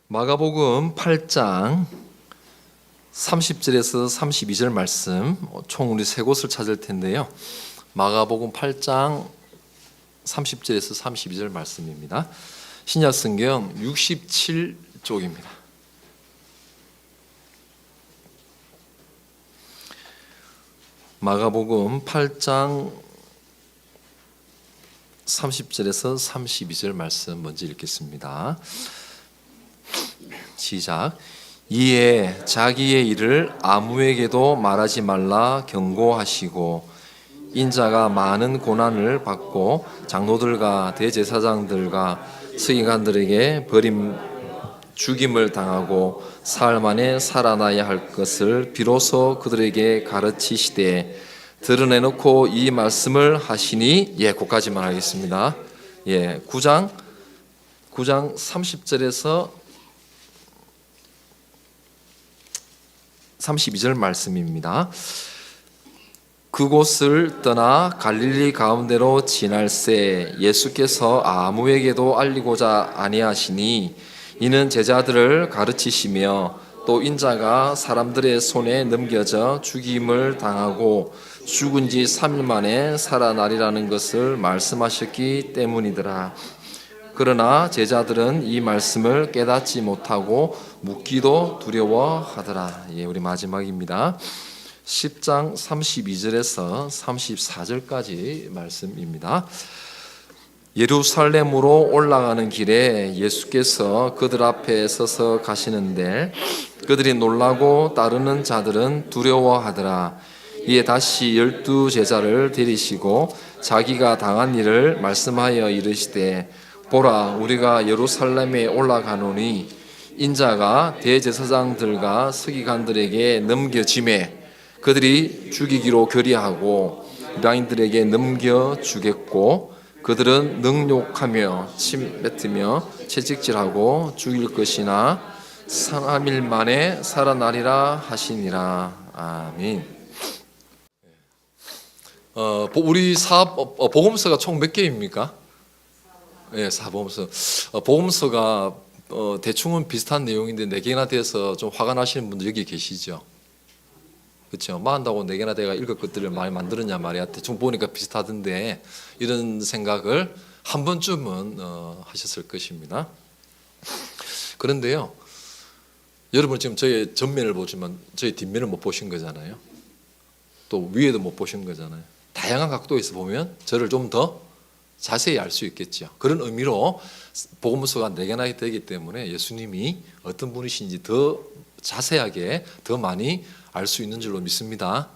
마가복음 8장 30절에서 32절 말씀, 총 우리 세 곳을 찾을 텐데요. 마가복음 8장 30절에서 32절 말씀입니다. 신약성경 67쪽입니다. 마가복음 8장 30절에서 32절 말씀 먼저 읽겠습니다. 시작. 이에 자기의 일을 아무에게도 말하지 말라 경고하시고 인자가 많은 고난을 받고 장로들과 대제사장들과 서기관들에게 죽임을 당하고 사흘 만에 살아나야 할 것을 비로소 그들에게 가르치시되 드러내놓고 이 말씀을 하시니, 거기까지만 하겠습니다. 9장 30절에서 32절 말씀입니다. 그곳을 떠나 갈릴리 가운데로 지날새 예수께서 아무에게도 알리고자 아니하시니 이는 제자들을 가르치시며 또 인자가 사람들의 손에 넘겨져 죽임을 당하고 죽은 지 3일 만에 살아나리라는 것을 말씀하셨기 때문이더라. 그러나 제자들은 이 말씀을 깨닫지 못하고 묻기도 두려워하더라. 우리 마지막입니다. 10장 32절에서 34절까지 말씀입니다. 예루살렘으로 올라가는 길에 예수께서 그들 앞에 서서 가시는데 그들이 놀라고 따르는 자들은 두려워하더라. 이에 다시 12 제자를 데리시고 자기가 당한 일을 말씀하여 이르시되 보라, 우리가 예루살렘에 올라가노니 인자가 대제사장들과 서기관들에게 넘겨지매 그들이 죽이기로 결의하고 이방인들에게 넘겨주겠고 그들은 능욕하며 침 뱉으며 채찍질하고 죽일 것이나 3일 만에 살아나리라 하시니라. 아멘. 우리 복음서가 총 몇 개입니까? 사복음서. 복음서가 대충은 비슷한 내용인데 4개나 돼서 좀 화가 나시는 분들 여기 계시죠? 그렇죠? 뭐 한다고 4개나 내가 읽을 것들을 많이 만들었냐 말이야. 대충 보니까 비슷하던데 이런 생각을 한 번쯤은 하셨을 것입니다. 그런데요, 여러분 지금 저의 전면을 보지만 저의 뒷면을 못 보신 거잖아요. 또 위에도 못 보신 거잖아요. 다양한 각도에서 보면 저를 좀 더 자세히 알 수 있겠죠. 그런 의미로 복음서가 4개나 되기 때문에 예수님이 어떤 분이신지 더 자세하게 더 많이 알 수 있는 줄로 믿습니다.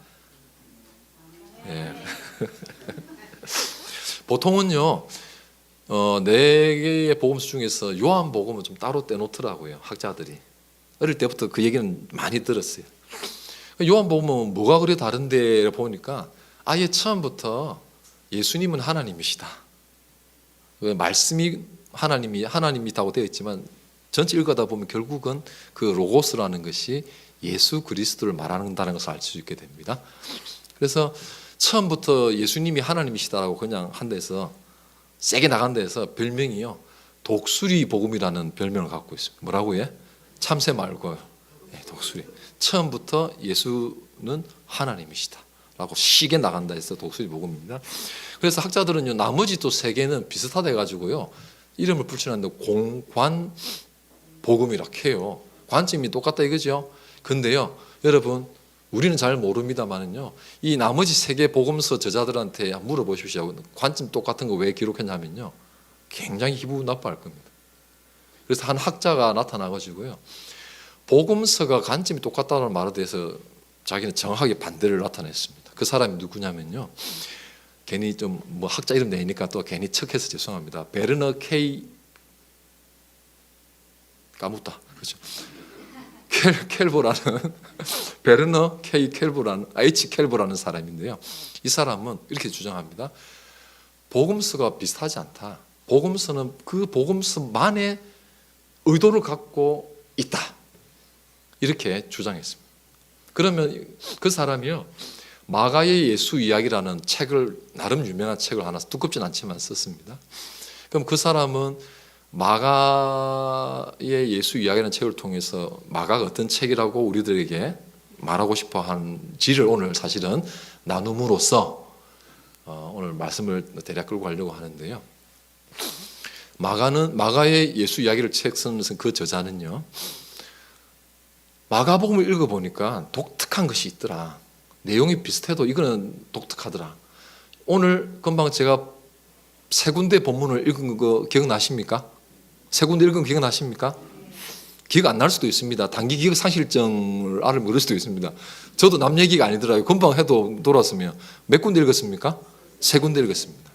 보통은요 4개의 복음서 중에서 요한복음은 좀 따로 떼놓더라고요, 학자들이. 어릴 때부터 그 얘기는 많이 들었어요. 요한복음은 뭐가 그리 다른데 보니까 아예 처음부터 예수님은 하나님이시다, 말씀이 하나님이라고 되어 있지만 전체 읽어다 보면 결국은 그 로고스라는 것이 예수 그리스도를 말하는다는 것을 알 수 있게 됩니다. 그래서 처음부터 예수님이 하나님이시다라고 그냥 한 데서 세게 나간 데서 별명이요, 독수리 복음이라는 별명을 갖고 있습니다. 뭐라고 해? 참새 말고요. 독수리. 처음부터 예수는 하나님이시다 라고 시게 나간다 해서 독수리 복음입니다. 그래서 학자들은요, 나머지 또 3개는 비슷하다 해가지고요, 이름을 붙여놨는데 공관 복음이라 해요. 관점이 똑같다 이거죠. 근데요, 여러분, 우리는 잘 모릅니다만은요, 이 나머지 3개 복음서 저자들한테 물어보십시오. 관점 똑같은 거 왜 기록했냐면요, 굉장히 기분 나빠할 겁니다. 그래서 한 학자가 나타나가지고요, 복음서가 관점이 똑같다는 말에 대해서 자기는 정확하게 반대를 나타냈습니다. 그 사람이 누구냐면요, 괜히 좀 뭐 학자 이름 내니까 또 괜히 척해서 죄송합니다. 베르너 K 까먹다, 그렇죠? 켈보라는 베르너 K 켈보라는 H 켈보라는 사람인데요, 이 사람은 이렇게 주장합니다. 복음서가 비슷하지 않다. 복음서는 그 복음서만의 의도를 갖고 있다, 이렇게 주장했습니다. 그러면 그 사람이요, 마가의 예수 이야기라는 책을, 나름 유명한 책을 하나 두껍진 않지만 썼습니다. 그럼 그 사람은 마가의 예수 이야기라는 책을 통해서 마가가 어떤 책이라고 우리들에게 말하고 싶어 하는지를 오늘 사실은 나눔으로써 오늘 말씀을 대략 끌고 가려고 하는데요. 마가의 예수 이야기를 책 쓴 그 저자는요, 마가복음을 읽어보니까 독특한 것이 있더라. 내용이 비슷해도 이거는 독특하더라. 오늘 금방 제가 세 군데 본문을 읽은 거 기억나십니까? 세 군데 읽은 거 기억나십니까? 기억 안 날 수도 있습니다. 단기 기억 상실증을 앓을 모를 수도 있습니다. 저도 남 얘기가 아니더라고요. 금방 해도 돌았으면. 몇 군데 읽었습니까? 세 군데 읽었습니다.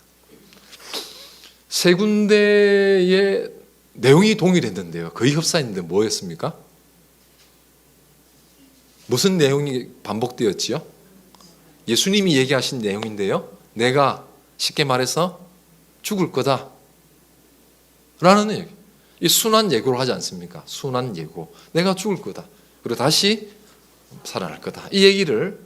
세 군데의 내용이 동일했는데요. 거의 흡사했는데 뭐였습니까? 무슨 내용이 반복되었지요? 예수님이 얘기하신 내용인데요. 내가 쉽게 말해서 죽을 거다 라는 얘기. 이 순환 예고를 하지 않습니까? 순환 예고. 내가 죽을 거다. 그리고 다시 살아날 거다. 이 얘기를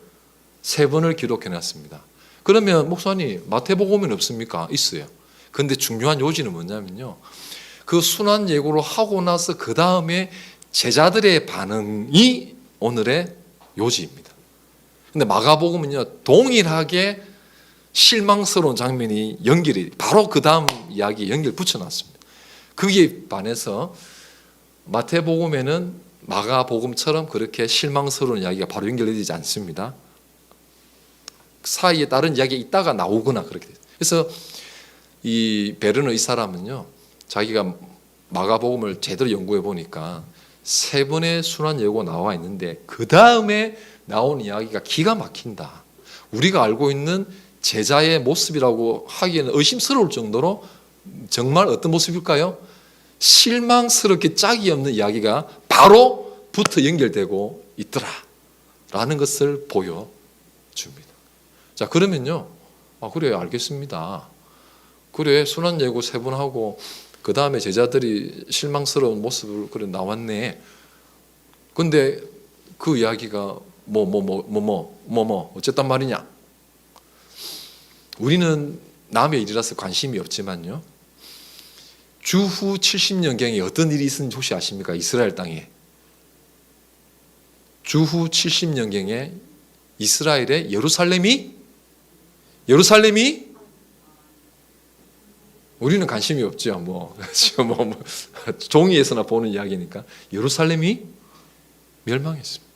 세 번을 기록해 놨습니다. 그러면 목사님 마태복음은 없습니까? 있어요. 그런데 중요한 요지는 뭐냐면요, 그 순환 예고를 하고 나서 그 다음에 제자들의 반응이 오늘의 요지입니다. 근데 마가복음은요, 동일하게 실망스러운 장면이 연결이, 바로 그 다음 이야기에 연결 붙여놨습니다. 거기에 반해서 마태복음에는 마가복음처럼 그렇게 실망스러운 이야기가 바로 연결되지 않습니다. 사이에 다른 이야기가 있다가 나오거나 그렇게 돼요. 그래서 이 베르너 이 사람은요, 자기가 마가복음을 제대로 연구해 보니까 세 번의 순환 예고가 나와 있는데 그 다음에 나온 이야기가 기가 막힌다. 우리가 알고 있는 제자의 모습이라고 하기에는 의심스러울 정도로 정말 어떤 모습일까요? 실망스럽게 짝이 없는 이야기가 바로 붙어 연결되고 있더라 라는 것을 보여줍니다. 자, 그러면요, 그래, 알겠습니다. 그래, 순환 예고 세 번 하고 그 다음에 제자들이 실망스러운 모습을 그래 나왔네. 근데 그 이야기가 어쨌단 말이냐? 우리는 남의 일이라서 관심이 없지만요, 주후 70년경에 어떤 일이 있었는지 혹시 아십니까? 이스라엘 땅에 주후 70년경에 이스라엘의 예루살렘이 우리는 관심이 없죠. 종이에서나 보는 이야기니까. 예루살렘이 멸망했습니다.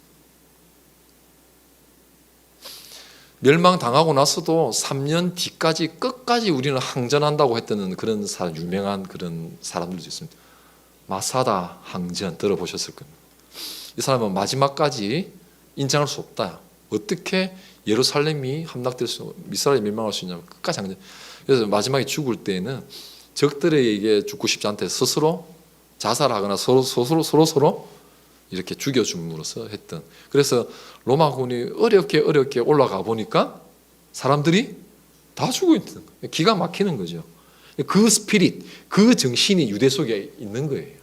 멸망당하고 나서도 3년 뒤까지 끝까지 우리는 항전한다고 했던 그런 유명한 그런 사람들도 있습니다. 마사다 항전 들어보셨을 겁니다. 이 사람은 마지막까지 인정할 수 없다. 어떻게 예루살렘이 함락될 수, 이스라엘이 멸망할 수 있냐면 끝까지 항전. 그래서 마지막에 죽을 때에는 적들에게 죽고 싶지 않다 해서 스스로 자살하거나 서로 이렇게 죽여줌으로써 했던. 그래서 로마군이 어렵게 올라가 보니까 사람들이 다 죽어 있는 거예요. 기가 막히는 거죠. 그 스피릿, 그 정신이 유대 속에 있는 거예요.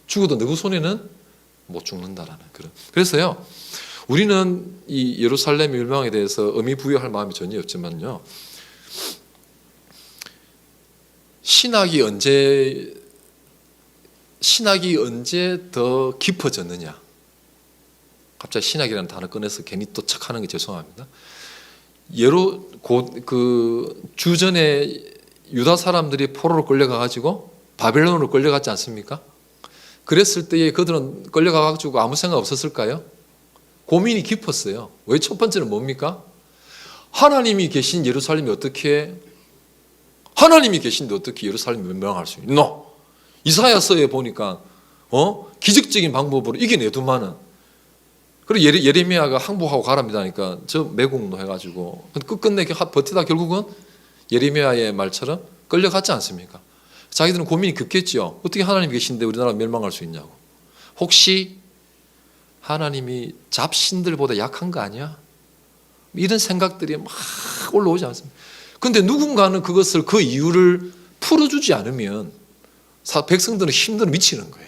죽어도 누구 손에는 못 죽는다라는 그런. 그래서요, 우리는 이 예루살렘 멸망에 대해서 의미 부여할 마음이 전혀 없지만요, 신학이 언제 더 깊어졌느냐? 갑자기 신학이라는 단어 꺼내서 괜히 또 척하는 게 죄송합니다. 주전에 유다 사람들이 포로로 끌려가가지고 바벨론으로 끌려갔지 않습니까? 그랬을 때에 그들은 끌려가가지고 아무 생각 없었을까요? 고민이 깊었어요. 왜? 첫 번째는 뭡니까? 하나님이 계신 예루살렘이 어떻게, 하나님이 계신데 어떻게 예루살렘이 멸망할 수 있노? 이사야서에 보니까 기적적인 방법으로 이겨내두만은. 그리고 예레미야가 항복하고 가랍니다 하니까 저 매국노 해가지고 끝끝내 버티다 결국은 예레미야의 말처럼 끌려갔지 않습니까? 자기들은 고민이 깊겠죠. 어떻게 하나님이 계신데 우리나라가 멸망할 수 있냐고. 혹시 하나님이 잡신들보다 약한 거 아니야? 이런 생각들이 막 올라오지 않습니까? 근데 누군가는 그 이유를 풀어주지 않으면 백성들은 힘들어 미치는 거예요.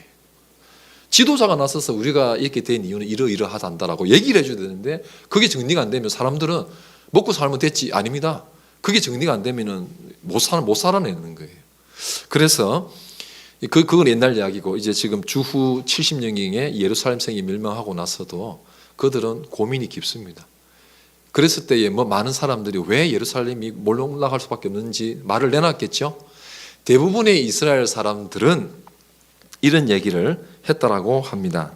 지도자가 나서서 우리가 이렇게 된 이유는 이러이러하단다라고 얘기를 해줘야 되는데 그게 정리가 안 되면 사람들은 먹고 살면 됐지. 아닙니다. 그게 정리가 안 되면 못 살아내는 거예요. 그래서 그건 옛날 이야기고, 이제 지금 주후 70년경에 예루살렘성이 멸망하고 나서도 그들은 고민이 깊습니다. 그랬을 때에 뭐 많은 사람들이 왜 예루살렘이 몰락할 수밖에 없는지 말을 내놨겠죠. 대부분의 이스라엘 사람들은 이런 얘기를 했다라고 합니다.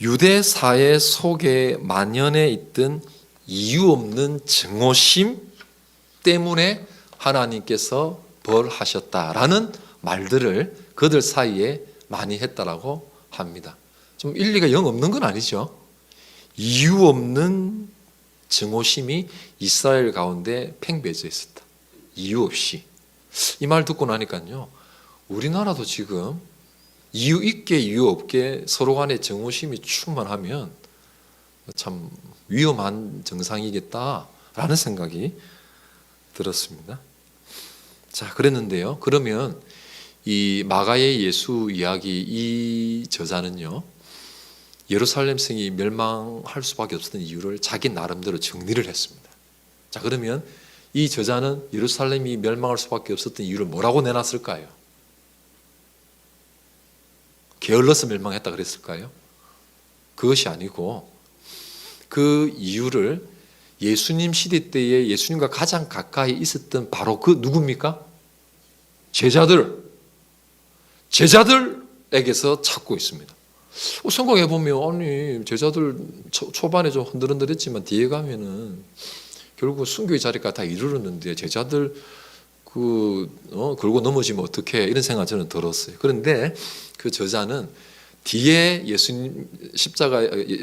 유대 사회 속에 만연해 있던 이유 없는 증오심 때문에 하나님께서 벌하셨다라는 말들을 그들 사이에 많이 했다라고 합니다. 좀 일리가 영 없는 건 아니죠. 이유 없는 증오심이 이스라엘 가운데 팽배해져 있었다. 이유 없이. 이 말 듣고 나니까요, 우리나라도 지금 이유 있게 이유 없게 서로 간에 증오심이 충만하면 참 위험한 정상이겠다라는 생각이 들었습니다. 자, 그랬는데요. 그러면 이 마가의 예수 이야기 이 저자는요, 예루살렘 성이 멸망할 수밖에 없었던 이유를 자기 나름대로 정리를 했습니다. 자, 그러면 이 저자는 예루살렘이 멸망할 수밖에 없었던 이유를 뭐라고 내놨을까요? 게을러서 멸망했다 그랬을까요? 그것이 아니고 그 이유를 예수님 시대 때에 예수님과 가장 가까이 있었던 바로 그 누굽니까? 제자들에게서 찾고 있습니다. 생각해보면 아니 제자들 초반에 좀 흔들흔들했지만 뒤에 가면은 결국 순교의 자리까지 다 이르렀는데 제자들 걸고 넘어지면 어떡해, 이런 생각 저는 들었어요. 그런데 그 저자는 뒤에 예수님 십자가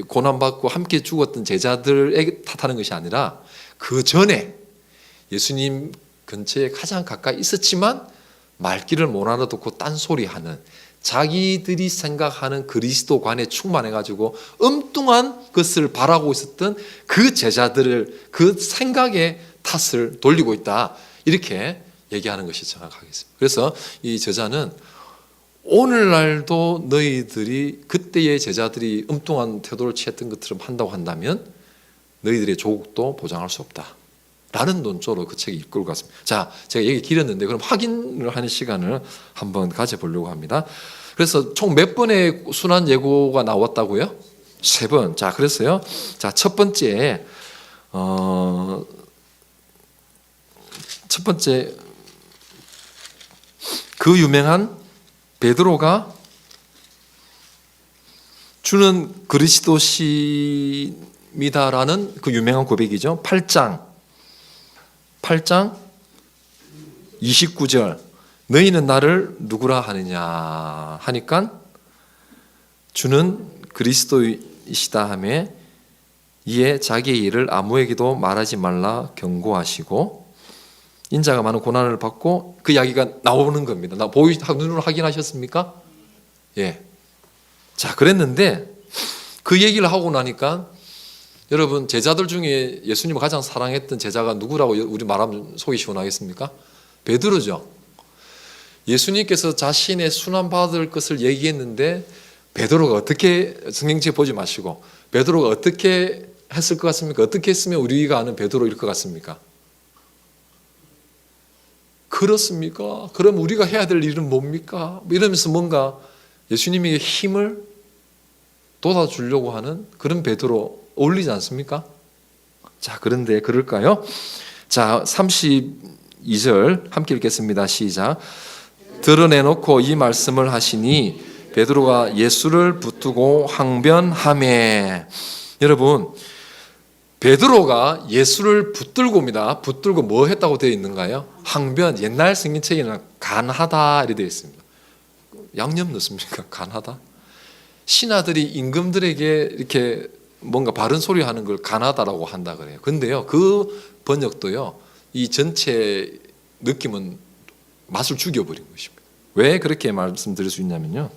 고난받고 함께 죽었던 제자들에게 탓하는 것이 아니라 그 전에 예수님 근처에 가장 가까이 있었지만 말귀를 못 알아듣고 딴소리하는, 자기들이 생각하는 그리스도관에 충만해가지고 엉뚱한 것을 바라고 있었던 그 제자들을 그 생각에 탓을 돌리고 있다, 이렇게 얘기하는 것이 정확하겠습니다. 그래서 이 저자는 오늘날도 너희들이 그때의 제자들이 엉뚱한 태도를 취했던 것처럼 한다고 한다면 너희들의 조국도 보장할 수 없다 라는 논조로 그 책이 이끌고 갔습니다. 자, 제가 얘기 길었는데 그럼 확인을 하는 시간을 한번 가져보려고 합니다. 그래서 총 몇 번의 순환 예고가 나왔다고요? 3번. 자, 그랬어요. 자, 첫 번째 그 유명한 베드로가 주는 그리스도시입니다라는 그 유명한 고백이죠. 8장 29절 너희는 나를 누구라 하느냐 하니까 주는 그리스도이시다 하며 이에 자기의 일을 아무에게도 말하지 말라 경고하시고 인자가 많은 고난을 받고 그 이야기가 나오는 겁니다. 눈으로 확인하셨습니까? 예. 자, 그랬는데 그 얘기를 하고 나니까 여러분 제자들 중에 예수님을 가장 사랑했던 제자가 누구라고 우리 말하면 속이 시원하겠습니까? 베드로죠. 예수님께서 자신의 순환받을 것을 얘기했는데 베드로가 어떻게, 성경책 보지 마시고 베드로가 어떻게 했을 것 같습니까? 어떻게 했으면 우리가 아는 베드로일 것 같습니까? 그렇습니까? 그럼 우리가 해야 될 일은 뭡니까? 이러면서 뭔가 예수님에게 힘을 돋아주려고 하는 그런 베드로 어울리지 않습니까? 자, 그런데 그럴까요? 자, 32절 함께 읽겠습니다. 시작. 드러내놓고 이 말씀을 하시니 베드로가 예수를 붙들고 항변하매. 여러분, 베드로가 예수를 붙들고입니다. 붙들고 뭐 했다고 되어 있는가요? 항변. 옛날 성경책에는 간하다 이렇게 되어 있습니다. 양념 넣습니까? 간하다. 신하들이 임금들에게 이렇게 뭔가 바른 소리 하는 걸 간하다라고 한다 그래요. 근데요, 그 번역도요, 이 전체 느낌은 맛을 죽여버린 것입니다. 왜 그렇게 말씀드릴 수 있냐면요,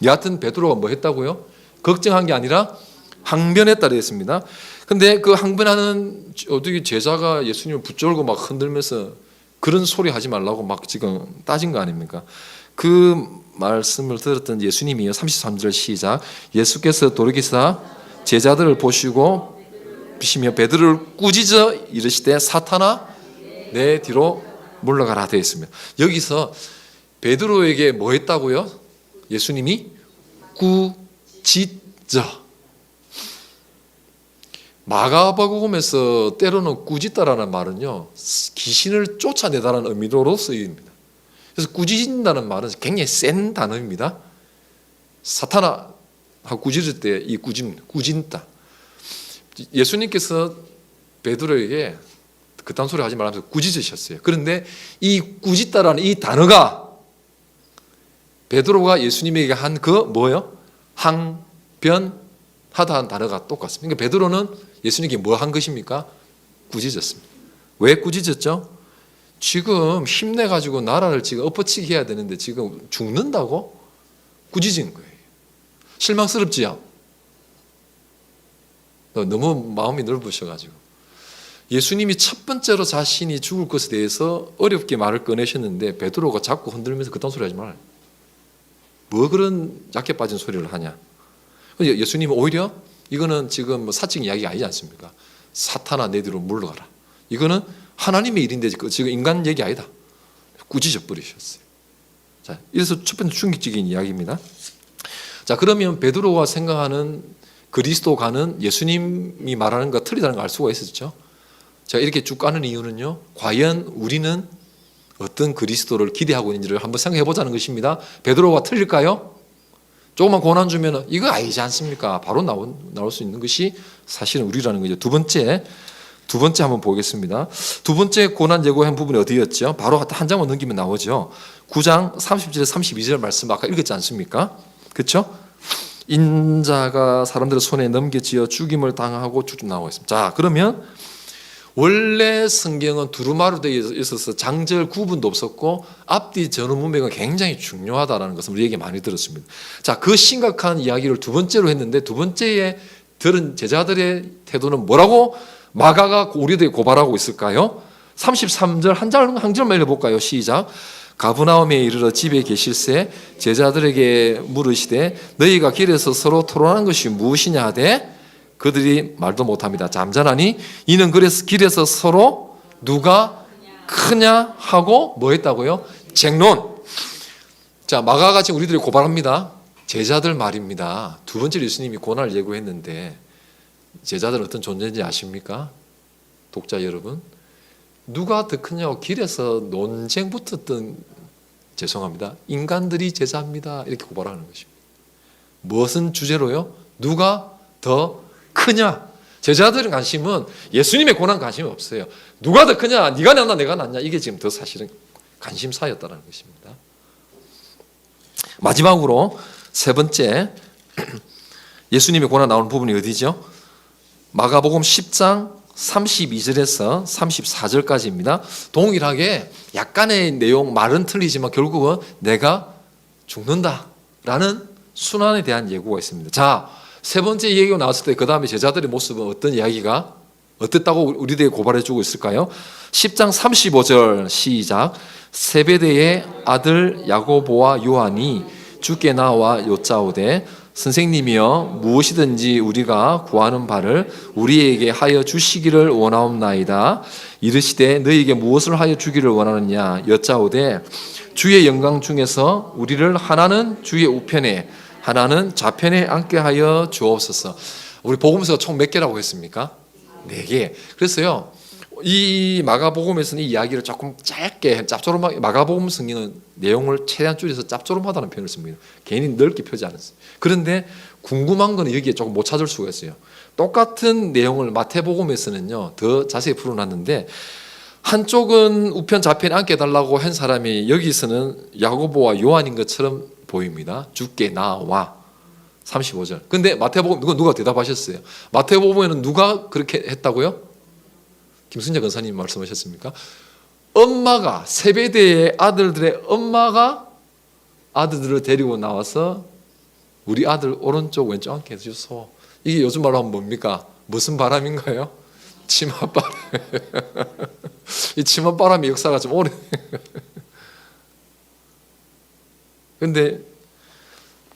여하튼 베드로가 뭐 했다고요? 걱정한 게 아니라 항변했다 그랬습니다. 근데 그 항변하는 어떻게 제자가 예수님을 붙잡고 막 흔들면서 그런 소리 하지 말라고 막 지금 따진 거 아닙니까? 그 말씀을 들었던 예수님이요, 33절 시작. 예수께서 돌이키사 제자들을 보시고 비시며 베드로를 꾸짖어 이르시되 사탄아 내 뒤로 물러가라 되어 있습니다. 여기서 베드로에게 뭐 했다고요? 예수님이 꾸짖어. 마가복음에서 때로는 꾸짖다라는 말은요, 귀신을 쫓아내다라는 의미로 쓰입니다. 그래서 꾸짖는다는 말은 굉장히 센 단어입니다. 사탄아 하고 꾸짖을 때 이 꾸짖다. 예수님께서 베드로에게 그딴 소리 하지 말라면서 꾸짖으셨어요. 그런데 이 꾸짖다라는 이 단어가 베드로가 예수님에게 한 그 뭐예요? 항변하다는 단어가 똑같습니다. 그러니까 베드로는 예수님께 뭐 한 것입니까? 꾸짖었습니다. 왜 꾸짖었죠? 지금 힘내가지고 나라를 지금 엎어치기 해야 되는데 지금 죽는다고? 꾸짖은 거예요. 실망스럽지요? 너무 마음이 넓으셔가지고. 예수님이 첫 번째로 자신이 죽을 것에 대해서 어렵게 말을 꺼내셨는데 베드로가 자꾸 흔들면서 그딴 소리 하지 말아요. 뭐 그런 약해 빠진 소리를 하냐. 예수님은 오히려 이거는 지금 뭐 사적 이야기가 아니지 않습니까? 사탄아 내 뒤로 물러가라. 이거는 하나님의 일인데 지금 인간 얘기 아니다. 꾸짖어 버리셨어요. 자, 이래서 첫 번째 충격적인 이야기입니다. 자, 그러면 베드로가 생각하는 그리스도가는 예수님이 말하는 거 틀리다는 걸 알 수가 있었죠. 제가 이렇게 쭉 가는 이유는요, 과연 우리는 어떤 그리스도를 기대하고 있는지를 한번 생각해 보자는 것입니다. 베드로가 틀릴까요? 조금만 고난 주면 이거 아니지 않습니까? 바로 나올 수 있는 것이 사실은 우리라는 거죠. 두 번째 한번 보겠습니다. 두 번째 고난 예고한 부분이 어디였죠? 바로 한 장만 넘기면 나오죠. 9장 30절 32절 말씀 아까 읽었지 않습니까? 그렇죠? 인자가 사람들의 손에 넘겨지어 죽임을 당하고 쭉 나오고 있습니다. 자, 그러면 원래 성경은 두루마로 되어 있어서 장절 구분도 없었고 앞뒤 전후 문맥은 굉장히 중요하다는 것을 우리에게 많이 들었습니다. 자, 그 심각한 이야기를 두 번째로 했는데 두 번째에 들은 제자들의 태도는 뭐라고 마가가 우리들에게 고발하고 있을까요? 33절 한 절만 읽어볼까요? 시작. 가브나움에 이르러 집에 계실새 제자들에게 물으시되 너희가 길에서 서로 토론한 것이 무엇이냐 하되 그들이 말도 못합니다. 잠잠하니 이는 그래서 길에서 서로 누가 크냐 하고 뭐 했다고요? 쟁론. 자, 마가가 지금 우리들이 고발합니다. 제자들 말입니다. 두 번째 예수님이 고난을 예고했는데 제자들은 어떤 존재인지 아십니까? 독자 여러분, 누가 더 크냐고 길에서 논쟁 붙었던, 죄송합니다, 인간들이 제자입니다. 이렇게 고발하는 것입니다. 무엇은 주제로요? 누가 더 크냐? 제자들의 관심은 예수님의 고난 관심이 없어요. 누가 더 크냐? 네가 낫나 내가 낫냐? 이게 지금 더 사실은 관심사였다는 것입니다. 마지막으로 세 번째 예수님의 고난 나오는 부분이 어디죠? 마가복음 10장 32절에서 34절까지입니다. 동일하게 약간의 내용, 말은 틀리지만 결국은 내가 죽는다라는 순환에 대한 예고가 있습니다. 자, 세 번째 얘기가 나왔을 때 그 다음에 제자들의 모습은 어떤 이야기가 어땠다고 우리들에게 고발해주고 있을까요? 10장 35절 시작. 세베대의 아들 야고보와 요한이 주께 나와 여짜오되 선생님이여 무엇이든지 우리가 구하는 바를 우리에게 하여 주시기를 원하옵나이다. 이르시되 너희에게 무엇을 하여 주기를 원하느냐 여짜오되 주의 영광 중에서 우리를 하나는 주의 우편에 하나는 좌편에 앉게 하여 주옵소서. 우리 복음서가 총 몇 개라고 했습니까? 4개. 그래서요, 이 마가복음에서는 이 이야기를 조금 짧게 짭조름하게, 마가복음 성경은 내용을 최대한 줄여서 짭조름하다는 표현을 씁니다. 괜히 넓게 펴지 않았어요. 그런데 궁금한 건 여기에 조금 못 찾을 수가 있어요. 똑같은 내용을 마태복음에서는요 더 자세히 풀어놨는데 한쪽은 우편 좌편에 앉게 해달라고 한 사람이 여기서는 야고보와 요한인 것처럼 보입니다. 주께 나와 35절. 근데 마태복음 누가 대답하셨어요? 마태복음에는 누가 그렇게 했다고요? 김순재 권사님 말씀하셨습니까? 엄마가, 세베대의 아들들의 엄마가 아들들을 데리고 나와서 우리 아들 오른쪽 왼쪽 앉게 해주소. 이게 요즘 말로 하면 뭡니까? 무슨 바람인가요? 치맛바람. 이 치맛바람의 역사가 좀 오래. 근데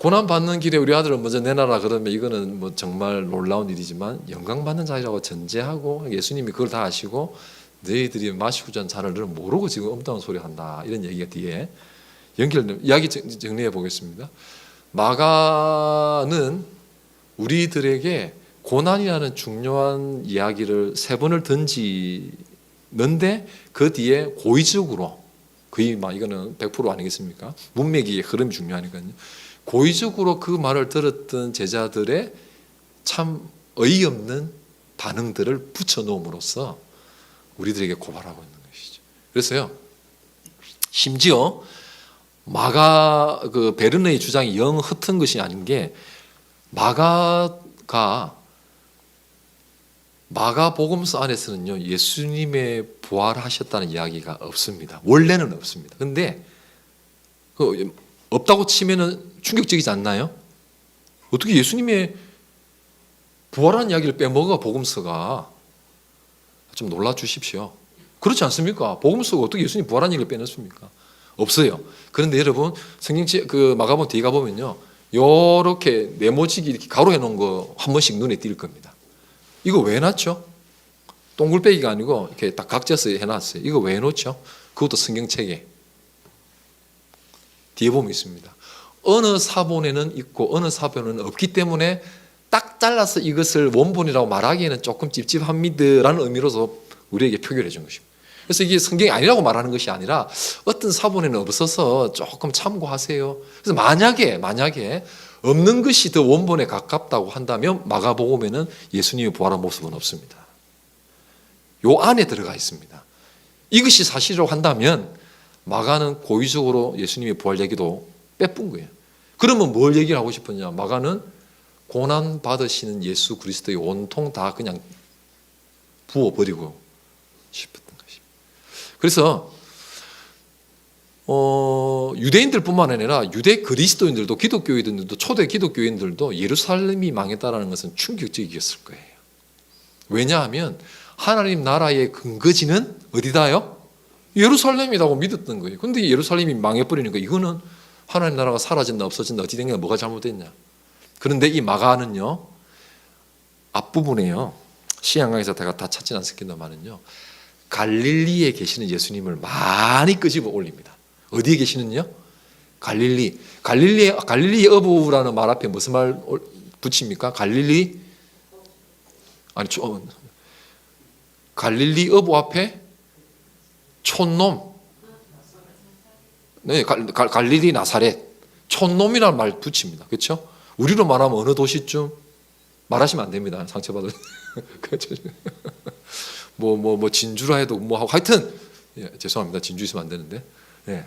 고난 받는 길에 우리 아들을 먼저 내놔라 그러면 이거는 뭐 정말 놀라운 일이지만 영광 받는 자리라고 전제하고 예수님이 그걸 다 아시고 너희들이 마시고자 하는 잔을 너는 모르고 지금 엄당한 소리 한다 이런 얘기가 뒤에 연결된 이야기 정리해 보겠습니다. 마가는 우리들에게 고난이라는 중요한 이야기를 세 번을 던지는데 그 뒤에 고의적으로 거의 막 이거는 100% 아니겠습니까? 문맥이 흐름이 중요하니까요. 고의적으로 그 말을 들었던 제자들의 참 어이없는 반응들을 붙여놓음으로써 우리들에게 고발하고 있는 것이죠. 그래서요, 심지어 마가 그 베르느의 주장이 영 흩은 것이 아닌 게 마가복음서 안에서는요 예수님의 부활하셨다는 이야기가 없습니다. 원래는 없습니다. 그런데 없다고 치면은 충격적이지 않나요? 어떻게 예수님의 부활한 이야기를 빼먹어 복음서가 좀 놀라 주십시오. 그렇지 않습니까? 복음서가 어떻게 예수님 부활한 얘기를 빼냈습니까? 없어요. 그런데 여러분 성경 그 마가복음 뒤에 가보면요 요렇게 네모지기 이렇게 가로해 놓은 거 한 번씩 눈에 띌 겁니다. 이거 왜 놨죠? 동글빼기가 아니고 이렇게 딱 각져서 해놨어요. 이거 왜 놓죠? 그것도 성경책에 뒤에 보면 있습니다. 어느 사본에는 있고 어느 사본에는 없기 때문에 딱 잘라서 이것을 원본이라고 말하기에는 조금 찝찝합니다라는 의미로서 우리에게 표기를 해준 것입니다. 그래서 이게 성경이 아니라고 말하는 것이 아니라 어떤 사본에는 없어서 조금 참고하세요. 그래서 만약에 없는 것이 더 원본에 가깝다고 한다면 마가복음에는 예수님의 부활한 모습은 없습니다. 요 안에 들어가 있습니다. 이것이 사실이라고 한다면 마가는 고의적으로 예수님의 부활 얘기도 빼뿐 거예요. 그러면 뭘 얘기를 하고 싶었냐? 마가는 고난 받으시는 예수 그리스도의 온통 다 그냥 부어버리고 싶었던 것입니다. 그래서 유대인들뿐만 아니라 유대 그리스도인들도 기독교인들도 초대 기독교인들도 예루살렘이 망했다는 것은 충격적이었을 거예요. 왜냐하면 하나님 나라의 근거지는 어디다요? 예루살렘이라고 믿었던 거예요. 그런데 예루살렘이 망해버리니까 이거는 하나님 나라가 사라진다 없어진다 어찌 된 게 뭐가 잘못됐냐. 그런데 이 마가는요 앞부분에요 시향강에서 제가 다 찾지는 않습니다만은요 갈릴리에 계시는 예수님을 많이 끄집어 올립니다. 어디에 계시는요? 갈릴리의 어부라는 말 앞에 무슨 말 붙입니까? 갈릴리 어부 앞에 촌놈. 네, 갈릴리 나사렛. 촌놈이라는 말 붙입니다. 그렇죠? 우리로 말하면 어느 도시쯤 말하시면 안 됩니다. 상처받을. 뭐 진주라 해도 뭐 하고 하여튼 죄송합니다. 진주 있으면 안 되는데. 예.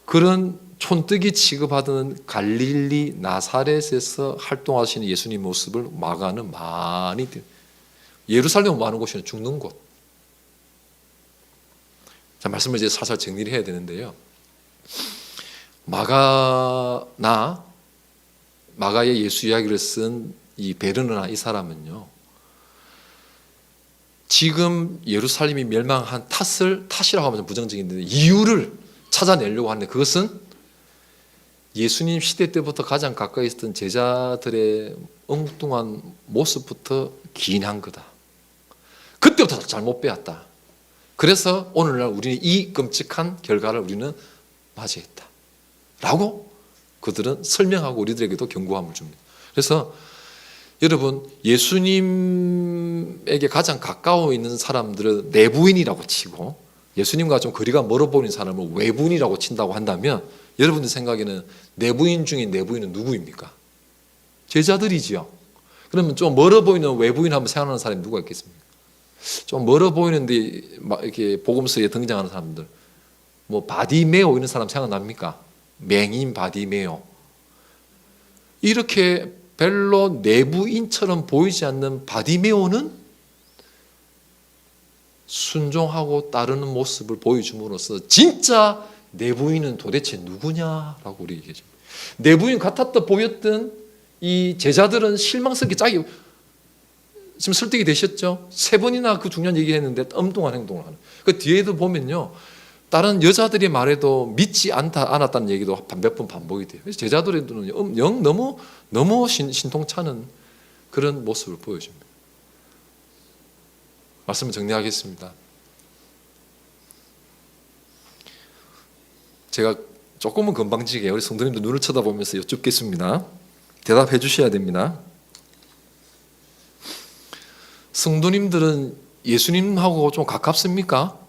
그런 촌뜨기 취급하던 갈릴리 나사렛에서 활동하시는 예수님 모습을 마가는 많이 예루살렘 많은 곳이는 죽는 곳. 자, 말씀을 이제 살살 정리를 해야 되는데요. 마가의 예수 이야기를 쓴 이 베르느나 이 사람은요. 지금 예루살렘이 멸망한 탓이라고 하면 부정적인데 이유를 찾아내려고 하는데 그것은 예수님 시대 때부터 가장 가까이 있었던 제자들의 엉뚱한 모습부터 기인한 거다. 그때부터 잘못 빼앗다. 그래서 오늘날 우리는 이 끔찍한 결과를 우리는 맞이했다. 라고 그들은 설명하고 우리들에게도 경고함을 줍니다. 그래서 여러분 예수님에게 가장 가까워 있는 사람들은 내부인이라고 치고 예수님과 좀 거리가 멀어 보이는 사람을 외부인이라고 친다고 한다면 여러분들 생각에는 내부인 중에 내부인은 누구입니까? 제자들이지요. 그러면 좀 멀어 보이는 외부인 하면 생각나는 사람이 누가 있겠습니까? 좀 멀어 보이는데 막 이렇게 복음서에 등장하는 사람들 뭐 바디메오 이런 사람 생각납니까? 맹인 바디메오. 이렇게 별로 내부인처럼 보이지 않는 바디메오는 순종하고 따르는 모습을 보여줌으로써 진짜 내부인은 도대체 누구냐라고 우리 얘기하죠. 내부인 같았다 보였던 이 제자들은 실망스럽게 자기 지금 설득이 되셨죠? 3번이나 그 중요한 얘기를 했는데 엉뚱한 행동을 하는. 그 뒤에도 보면요. 다른 여자들이 말해도 믿지 않았다는 얘기도 몇 번 반복이 돼요. 그래서 제자들은 영 너무 신통찮은 그런 모습을 보여줍니다. 말씀을 정리하겠습니다. 제가 조금은 건방지게 우리 성도님들 눈을 쳐다보면서 여쭙겠습니다. 대답해 주셔야 됩니다. 성도님들은 예수님하고 좀 가깝습니까?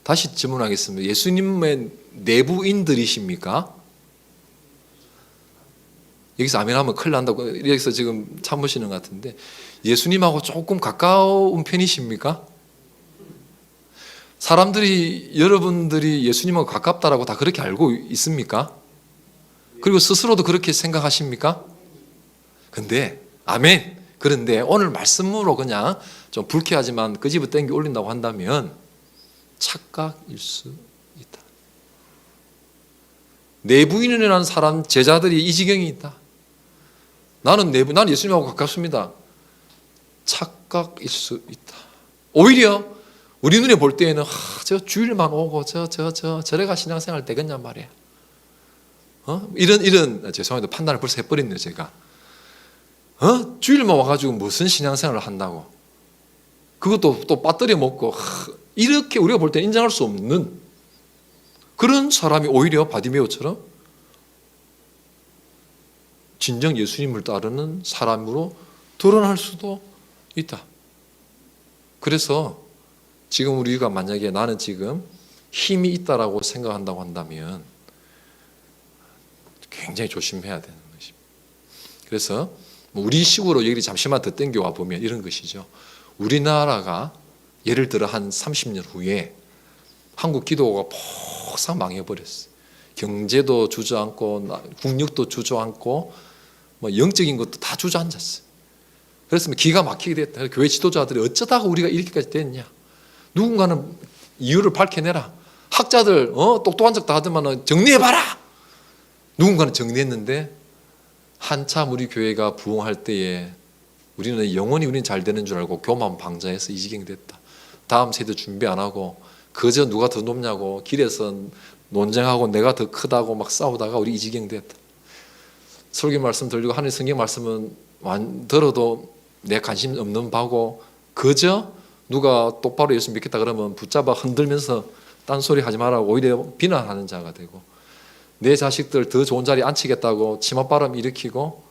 다시 질문하겠습니다. 예수님의 내부인들이십니까? 여기서 아멘하면 큰일 난다고 여기서 지금 참으시는 것 같은데, 예수님하고 조금 가까운 편이십니까? 사람들이, 여러분들이 예수님하고 가깝다라고 다 그렇게 알고 있습니까? 그리고 스스로도 그렇게 생각하십니까? 근데 아멘. 그런데 오늘 말씀으로 그냥 좀 불쾌하지만 그 집을 땡겨 올린다고 한다면 착각일 수 있다. 내부인이라는 사람, 제자들이 이 지경이 있다. 나는 예수님하고 가깝습니다. 착각일 수 있다. 오히려 우리 눈에 볼 때에는 저 주일만 오고 저래가 신앙생활 되겠냐 말이야. 이런 죄송합니다. 판단을 벌써 해버렸네요 제가. 주일만 와가지고 무슨 신앙생활을 한다고. 그것도 또 빠뜨려 먹고 이렇게 우리가 볼 때는 인정할 수 없는 그런 사람이 오히려 바디메오처럼 진정 예수님을 따르는 사람으로 드러날 수도 있다. 그래서 지금 우리가 만약에 나는 지금 힘이 있다라고 생각한다고 한다면 굉장히 조심해야 되는 것입니다. 그래서 우리 식으로 얘기를 잠시만 더 땡겨와 보면 이런 것이죠. 우리나라가 예를 들어 한 30년 후에 한국 기도가 폭삭 망해버렸어요. 경제도 주저앉고 국력도 주저앉고 영적인 것도 다 주저앉았어요. 그래서 기가 막히게 됐다. 교회 지도자들이 어쩌다가 우리가 이렇게까지 됐냐. 누군가는 이유를 밝혀내라. 학자들 똑똑한 척 다 하더만 정리해봐라. 누군가는 정리했는데 한참 우리 교회가 부흥할 때에 우리는 영원히 우리는 잘 되는 줄 알고 교만 방자해서 이 지경이 됐다. 다음 세대 준비 안 하고 그저 누가 더 높냐고 길에서 논쟁하고 내가 더 크다고 막 싸우다가 우리 이 지경이 됐다. 설교 말씀 들리고 하늘 성경 말씀은 들어도 내 관심 없는 바고 그저 누가 똑바로 예수 믿겠다 그러면 붙잡아 흔들면서 딴소리 하지 말라고 오히려 비난하는 자가 되고, 내 자식들 더 좋은 자리에 앉히겠다고 치맛바람 일으키고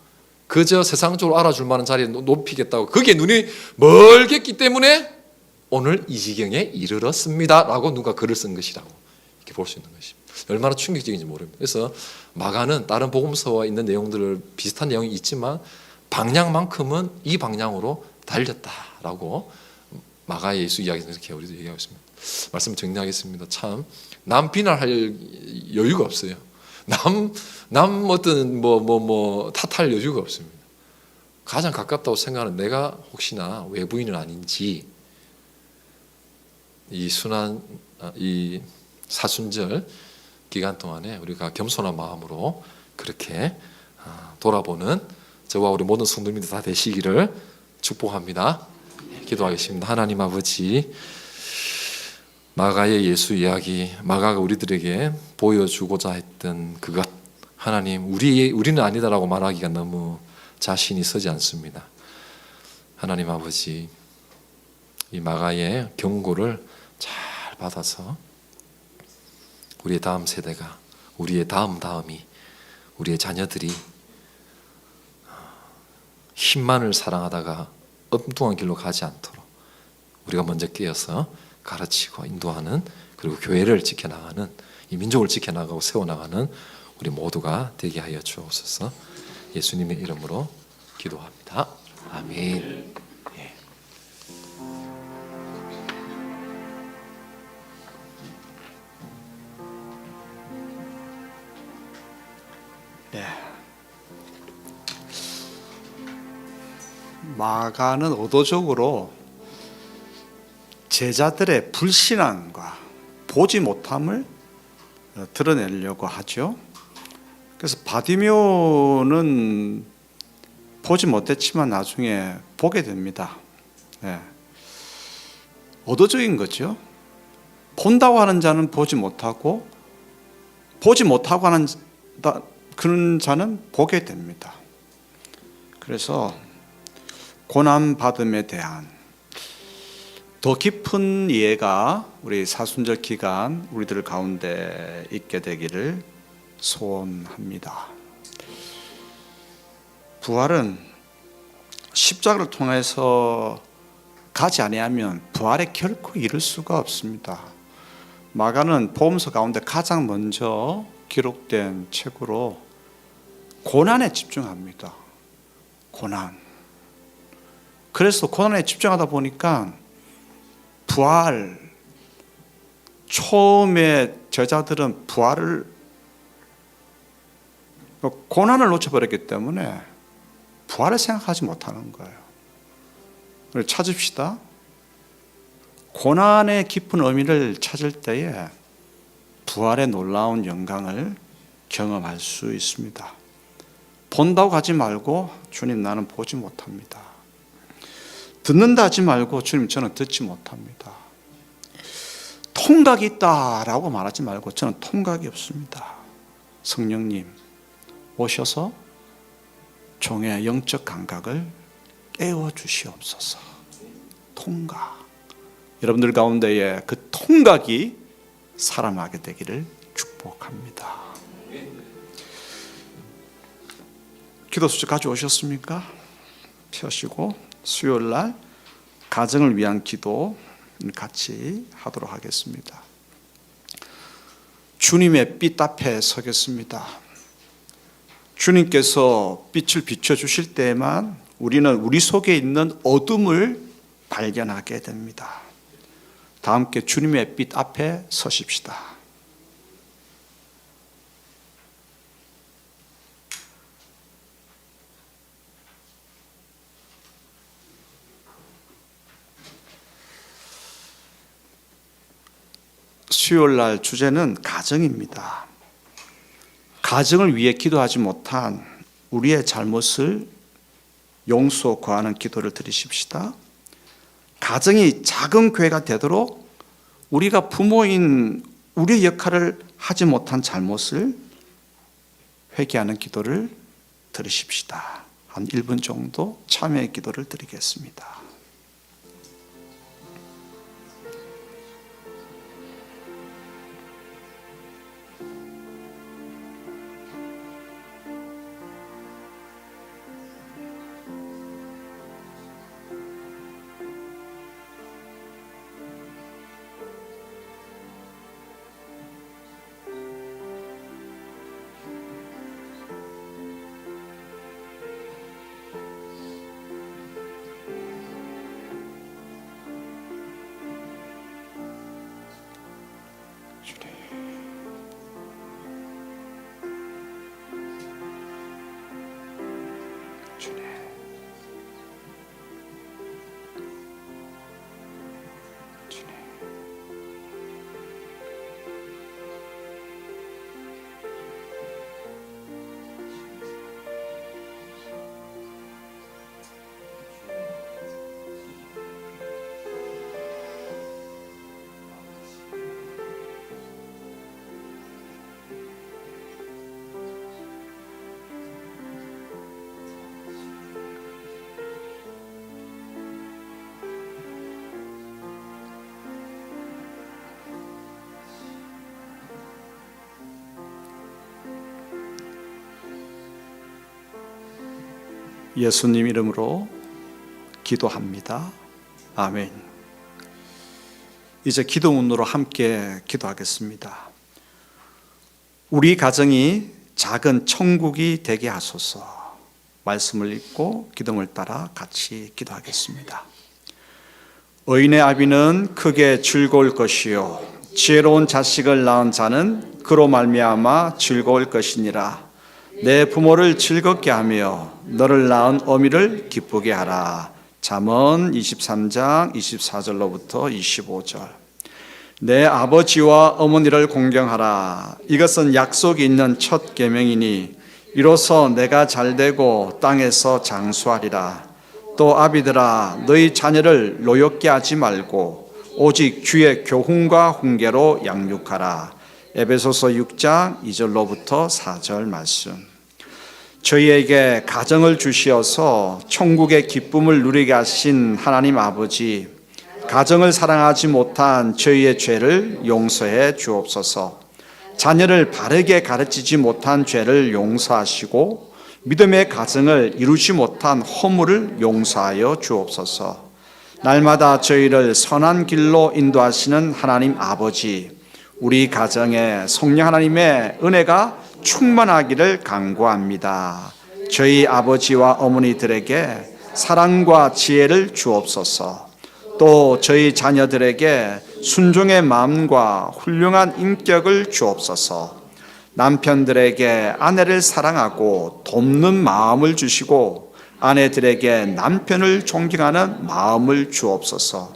그저 세상적으로 알아줄 만한 자리에 높이겠다고 거기에 눈이 멀겠기 때문에 오늘 이 지경에 이르렀습니다 라고 누가 글을 쓴 것이라고 이렇게 볼 수 있는 것입니다. 얼마나 충격적인지 모릅니다. 그래서 마가는 다른 복음서와 있는 내용들을 비슷한 내용이 있지만 방향만큼은 이 방향으로 달렸다라고 마가의 예수 이야기는 이렇게 우리도 얘기하고 있습니다. 말씀 정리하겠습니다. 참 남 비난할 여유가 없어요. 남 어떤 탓할 여유가 없습니다. 가장 가깝다고 생각하는 내가 혹시나 외부인은 아닌지 이 사순절 기간 동안에 우리가 겸손한 마음으로 그렇게 돌아보는 저와 우리 모든 성도님들 다 되시기를 축복합니다. 기도하겠습니다. 하나님 아버지, 마가의 예수 이야기, 마가가 우리들에게 보여주고자 했던 그것, 하나님 우리는 아니다라고 말하기가 너무 자신이 서지 않습니다. 하나님 아버지, 이 마가의 경고를 잘 받아서 우리의 다음 세대가, 우리의 다음이, 우리의 자녀들이 힘만을 사랑하다가 엉뚱한 길로 가지 않도록 우리가 먼저 깨어서 가르치고 인도하는, 그리고 교회를 지켜나가는, 이 민족을 지켜나가고 세워나가는 우리 모두가 되게 하여 주옵소서. 예수님의 이름으로 기도합니다. 아멘. 마가는 의도적으로 제자들의 불신앙과 보지 못함을 드러내려고 하죠. 그래서 바디메오는 보지 못했지만 나중에 보게 됩니다. 의도적인 거죠. 본다고 하는 자는 보지 못하고 보지 못하고 하는 그런 자는 보게 됩니다. 그래서 고난받음에 대한 더 깊은 이해가 우리 사순절 기간 우리들 가운데 있게 되기를 소원합니다. 부활은 십자가를 통해서 가지 아니하면 부활에 결코 이를 수가 없습니다. 마가는 복음서 가운데 가장 먼저 기록된 책으로 고난에 집중합니다. 고난. 그래서 고난에 집중하다 보니까 부활, 처음에 제자들은 부활을 고난을 놓쳐버렸기 때문에 부활을 생각하지 못하는 거예요. 우리 찾읍시다. 고난의 깊은 의미를 찾을 때에 부활의 놀라운 영광을 경험할 수 있습니다. 본다고 하지 말고 주님 나는 보지 못합니다. 듣는다 하지 말고 주님 저는 듣지 못합니다. 통각이 있다라고 말하지 말고 저는 통각이 없습니다. 성령님 오셔서 종의 영적 감각을 깨워 주시옵소서. 통각. 여러분들 가운데에 그 통각이 살아나게 되기를 축복합니다. 기도 수저 가져오셨습니까? 펴시고 수요일 날 가정을 위한 기도 같이 하도록 하겠습니다. 주님의 빛 앞에 서겠습니다. 주님께서 빛을 비춰주실 때에만 우리는 우리 속에 있는 어둠을 발견하게 됩니다. 다 함께 주님의 빛 앞에 서십시다. 수요일 날 주제는 가정입니다. 가정을 위해 기도하지 못한 우리의 잘못을 용서 구하는 기도를 드리십시다. 가정이 작은 교회가 되도록 우리가 부모인 우리의 역할을 하지 못한 잘못을 회개하는 기도를 드리십시다. 한 1분 정도 참여의 기도를 드리겠습니다. 예수님 이름으로 기도합니다. 아멘. 이제 기도문으로 함께 기도하겠습니다. 우리 가정이 작은 천국이 되게 하소서. 말씀을 읽고 기도를 따라 같이 기도하겠습니다. 의인의 아비는 크게 즐거울 것이요 지혜로운 자식을 낳은 자는 그로 말미암아 즐거울 것이니라. 내 부모를 즐겁게 하며 너를 낳은 어미를 기쁘게 하라. 잠언 23장 24절로부터 25절. 내 아버지와 어머니를 공경하라. 이것은 약속이 있는 첫 계명이니 이로써 내가 잘되고 땅에서 장수하리라. 또 아비들아 너희 자녀를 노엽게 하지 말고 오직 주의 교훈과 훈계로 양육하라. 에베소서 6장 2절로부터 4절 말씀. 저희에게 가정을 주시어서 천국의 기쁨을 누리게 하신 하나님 아버지, 가정을 사랑하지 못한 저희의 죄를 용서해 주옵소서. 자녀를 바르게 가르치지 못한 죄를 용서하시고 믿음의 가정을 이루지 못한 허물을 용서하여 주옵소서. 날마다 저희를 선한 길로 인도하시는 하나님 아버지, 우리 가정에 성령 하나님의 은혜가 충만하기를 간구합니다. 저희 아버지와 어머니들에게 사랑과 지혜를 주옵소서. 또 저희 자녀들에게 순종의 마음과 훌륭한 인격을 주옵소서. 남편들에게 아내를 사랑하고 돕는 마음을 주시고 아내들에게 남편을 존경하는 마음을 주옵소서.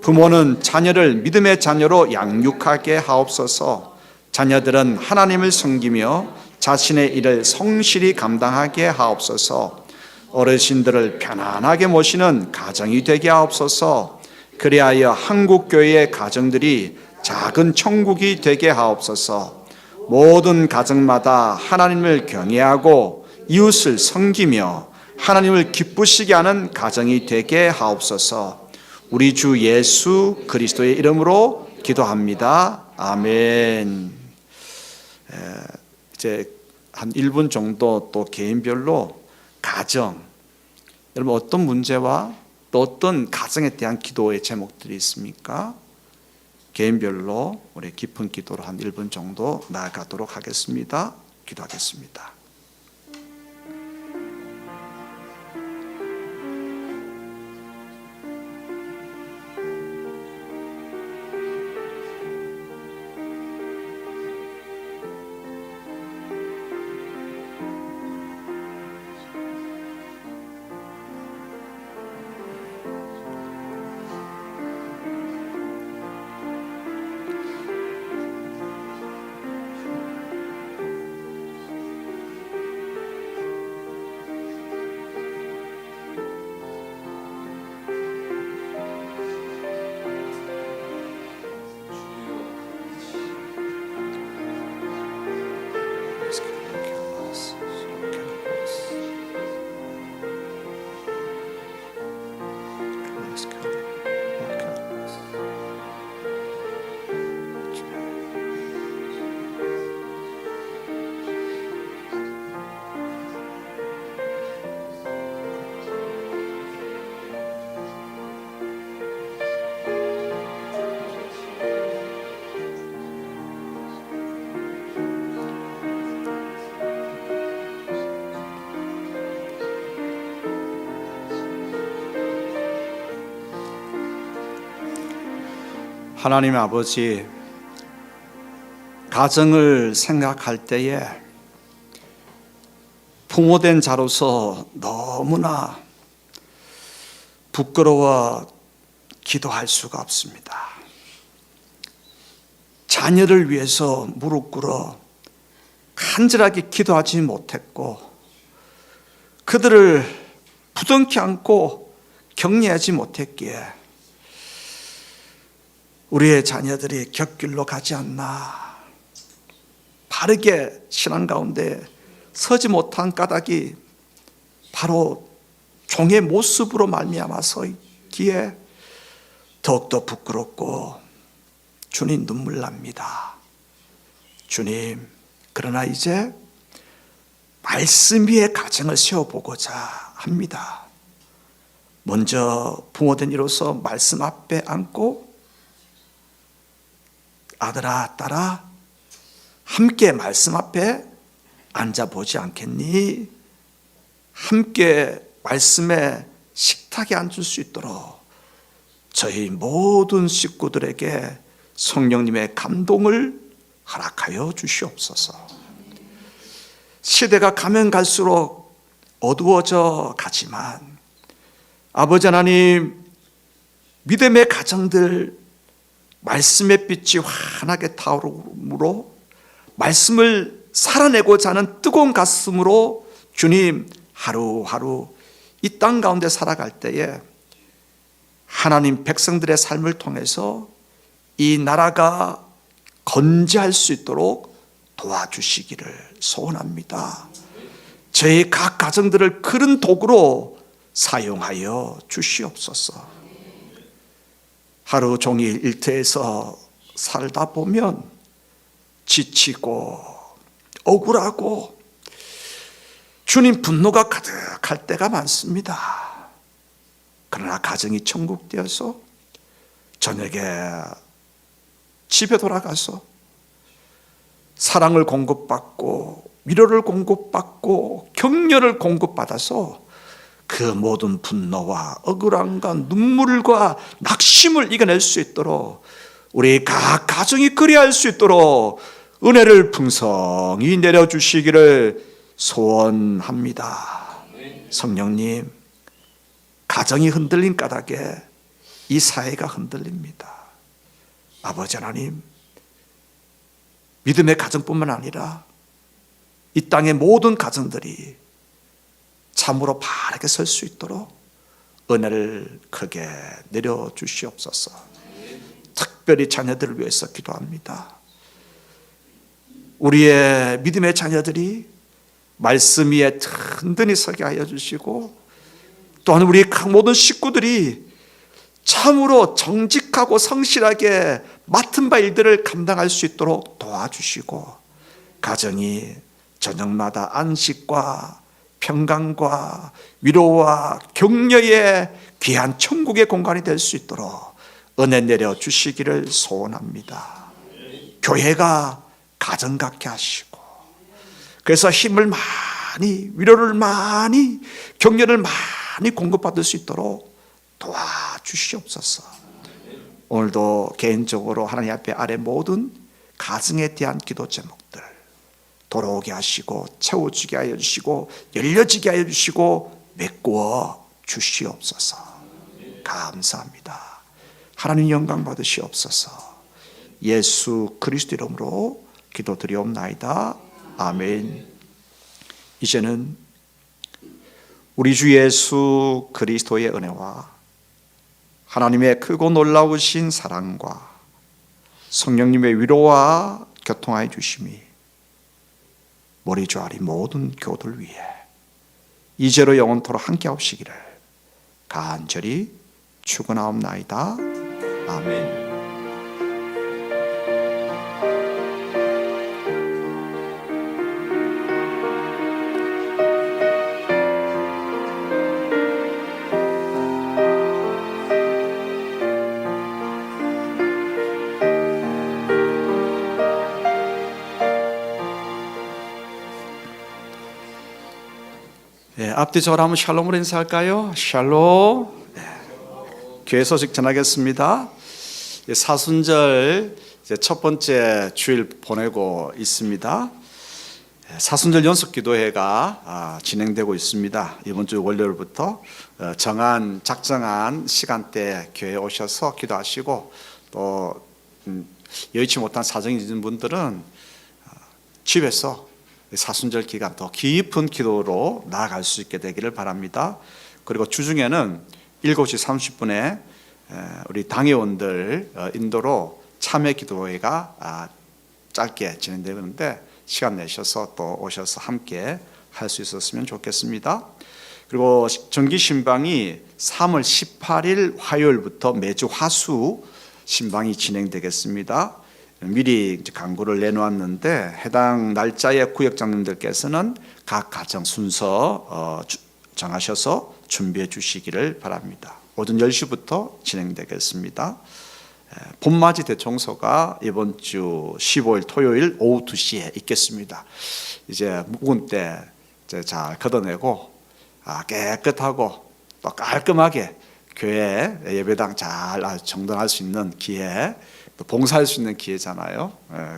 부모는 자녀를 믿음의 자녀로 양육하게 하옵소서. 자녀들은 하나님을 섬기며 자신의 일을 성실히 감당하게 하옵소서. 어르신들을 편안하게 모시는 가정이 되게 하옵소서. 그리하여 한국교회의 가정들이 작은 천국이 되게 하옵소서. 모든 가정마다 하나님을 경외하고 이웃을 섬기며 하나님을 기쁘시게 하는 가정이 되게 하옵소서. 우리 주 예수 그리스도의 이름으로 기도합니다. 아멘. 이제 한 1분 정도 또 개인별로 가정, 여러분 어떤 문제와 또 어떤 가정에 대한 기도의 제목들이 있습니까? 개인별로 우리 깊은 기도로 한 1분 정도 나아가도록 하겠습니다. 기도하겠습니다. 하나님 아버지, 가정을 생각할 때에 부모된 자로서 너무나 부끄러워 기도할 수가 없습니다. 자녀를 위해서 무릎 꿇어 간절하게 기도하지 못했고 그들을 부둥켜 안고 격려하지 못했기에 우리의 자녀들이 곁길로 가지 않나, 바르게 신앙 가운데 서지 못한 까닭이 바로 종의 모습으로 말미암아서 있기에 더욱더 부끄럽고 주님 눈물 납니다. 주님, 그러나 이제 말씀 위에 가정을 세워보고자 합니다. 먼저 부모된 이로서 말씀 앞에 앉고 아들아 딸아 함께 말씀 앞에 앉아보지 않겠니? 함께 말씀의 식탁에 앉을 수 있도록 저희 모든 식구들에게 성령님의 감동을 허락하여 주시옵소서. 시대가 가면 갈수록 어두워져 가지만 아버지 하나님, 믿음의 가정들 말씀의 빛이 환하게 타오르므로 말씀을 살아내고자 하는 뜨거운 가슴으로 주님 하루하루 이 땅 가운데 살아갈 때에 하나님 백성들의 삶을 통해서 이 나라가 건재할 수 있도록 도와주시기를 소원합니다. 저희 각 가정들을 그런 도구로 사용하여 주시옵소서. 하루 종일 일터에서 살다 보면 지치고 억울하고 주님 분노가 가득할 때가 많습니다. 그러나 가정이 천국되어서 저녁에 집에 돌아가서 사랑을 공급받고 위로를 공급받고 격려를 공급받아서 그 모든 분노와 억울함과 눈물과 낙심을 이겨낼 수 있도록 우리 각 가정이 그리할 수 있도록 은혜를 풍성히 내려주시기를 소원합니다. 성령님, 가정이 흔들린 까닭에 이 사회가 흔들립니다. 아버지 하나님, 믿음의 가정뿐만 아니라 이 땅의 모든 가정들이 참으로 바르게 설 수 있도록 은혜를 크게 내려주시옵소서. 특별히 자녀들을 위해서 기도합니다. 우리의 믿음의 자녀들이 말씀 위에 든든히 서게 하여 주시고, 또한 우리 모든 식구들이 참으로 정직하고 성실하게 맡은 바 일들을 감당할 수 있도록 도와주시고, 가정이 저녁마다 안식과 평강과 위로와 격려의 귀한 천국의 공간이 될 수 있도록 은혜 내려 주시기를 소원합니다. 교회가 가정 같게 하시고, 그래서 힘을 많이, 위로를 많이, 격려를 많이 공급받을 수 있도록 도와주시옵소서. 오늘도 개인적으로 하나님 앞에 아래 모든 가정에 대한 기도 제목들 돌아오게 하시고 채워주게 하여 주시고 열려지게 하여 주시고 메꾸어 주시옵소서. 감사합니다. 하나님 영광 받으시옵소서. 예수 그리스도 이름으로 기도드리옵나이다. 아멘. 이제는 우리 주 예수 그리스도의 은혜와 하나님의 크고 놀라우신 사랑과 성령님의 위로와 교통하여 주심이 머리좌리 모든 교들 위해 이제로 영원토록 함께 하시기를 간절히 축원하옵나이다. 아멘. 앞뒤 저를 한번 샬롬으로 인사할까요? 샬롬. 교회 소식 전하겠습니다. 사순절 첫 번째 주일 보내고 있습니다. 사순절 연속기도회가 진행되고 있습니다. 이번 주 월요일부터 작정한 시간대 교회에 오셔서 기도하시고, 또 여의치 못한 사정이 있는 분들은 집에서 사순절 기간 더 깊은 기도로 나아갈 수 있게 되기를 바랍니다. 그리고 주중에는 7시 30분에 우리 당회원들 인도로 참회 기도회가 짧게 진행되는데 시간 내셔서 또 오셔서 함께 할 수 있었으면 좋겠습니다. 그리고 정기 신방이 3월 18일 화요일부터 매주 화수 신방이 진행되겠습니다. 미리 광고를 내놓았는데 해당 날짜에 구역장님들께서는 각 가정 순서 정하셔서 준비해 주시기를 바랍니다. 오전 10시부터 진행되겠습니다. 봄맞이 대청소가 이번 주 15일 토요일 오후 2시에 있겠습니다. 이제 묵은 때 잘 걷어내고 깨끗하고 또 깔끔하게 교회 예배당 잘 정돈할 수 있는 기회, 또 봉사할 수 있는 기회잖아요.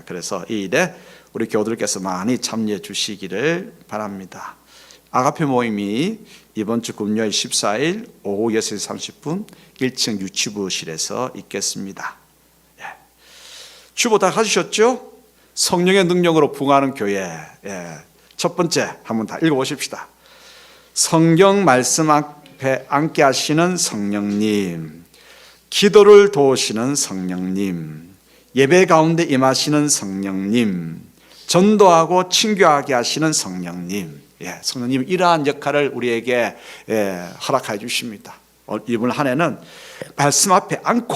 그래서 이 일에 우리 교우들께서 많이 참여해 주시기를 바랍니다. 아가페 모임이 이번 주 금요일 14일 오후 6시 30분 1층 유치부실에서 있겠습니다. 주보 다 가지셨죠? 성령의 능력으로 부흥하는 교회. 첫 번째 한번 다 읽어보십시다. 성경 말씀 앞에 앉게 하시는 성령님, 기도를 도우시는 성령님, 예배 가운데 임하시는 성령님, 전도하고 친교하게 하시는 성령님, 성령님 이러한 역할을 우리에게 허락해 주십니다. 이번 한 해는 말씀 앞에 앉고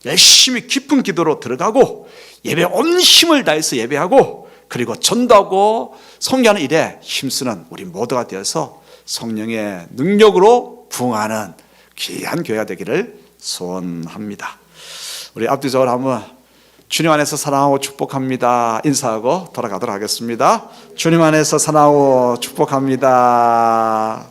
열심히 깊은 기도로 들어가고 예배 온 힘을 다해서 예배하고 그리고 전도하고 선교하는 일에 힘쓰는 우리 모두가 되어서 성령의 능력으로 부흥하는 귀한 교회가 되기를 소원합니다. 우리 앞뒤적으로 한번 주님 안에서 사랑하고 축복합니다 인사하고 돌아가도록 하겠습니다. 주님 안에서 사랑하고 축복합니다.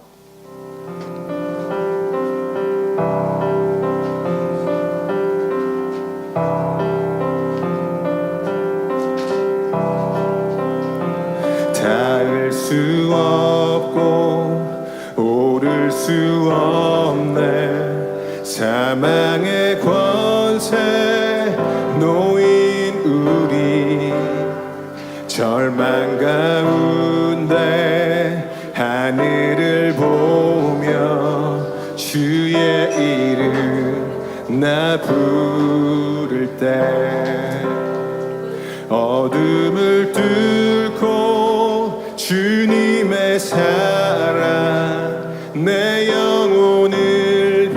닿을 수 없고 오를 수 없네 사망의 권세 놓인 우리 절망 가운데 하늘을 보며 주의 이름 나 부를 때 어둠을 뚫고 주님의 사랑 내 영혼을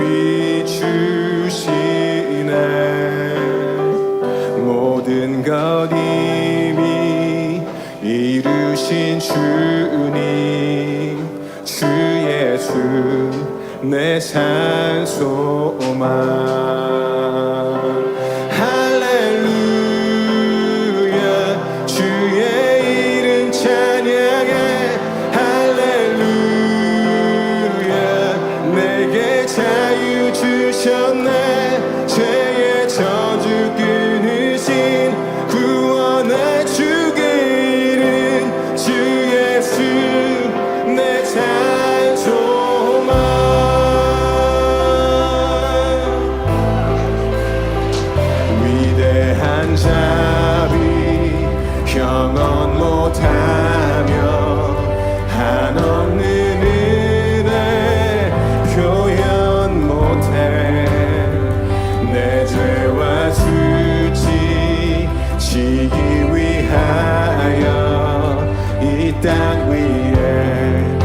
비추시네 모든 것 이미 이루신 주님 주 예수 내 산소망 주셨네 죄의 저주 끊으신 구원의 주기는 주 예수 내 찬송만 위대한 자비 형언 못하며 한없는 은혜 표현 못해 내 죄와 수치 지기 위하여 이 땅 위에